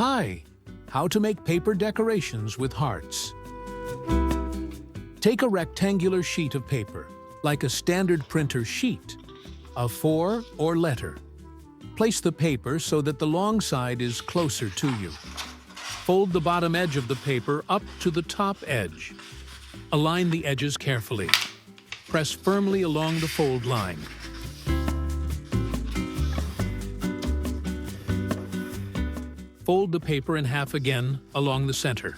Hi! How to make paper decorations with hearts. Take a rectangular sheet of paper, like a standard printer sheet, a 4 or letter. Place the paper so that the long side is closer to you. Fold the bottom edge of the paper up to the top edge. Align the edges carefully. Press firmly along the fold line. Fold the paper in half again along the center.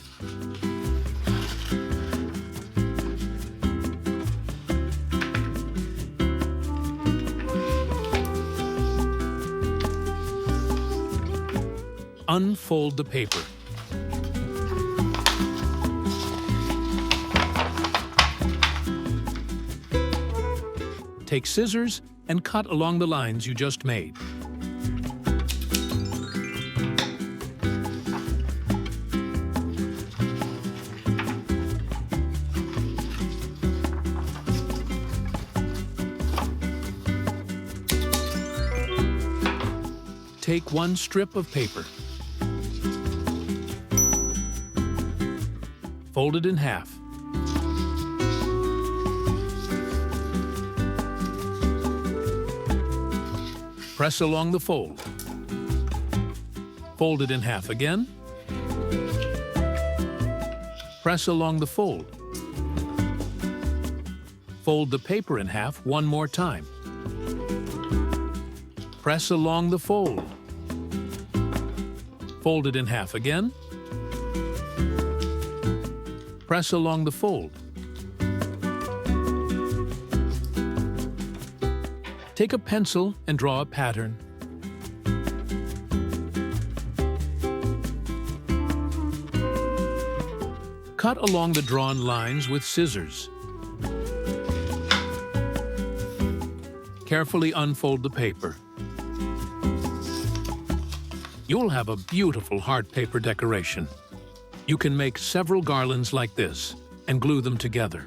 Unfold the paper. Take scissors and cut along the lines you just made. Take one strip of paper. Fold it in half. Press along the fold. Fold it in half again. Press along the fold. Fold the paper in half one more time. Press along the fold. Fold it in half again. Press along the fold. Take a pencil and draw a pattern. Cut along the drawn lines with scissors. Carefully unfold the paper. You'll have a beautiful heart paper decoration. You can make several garlands like this and glue them together.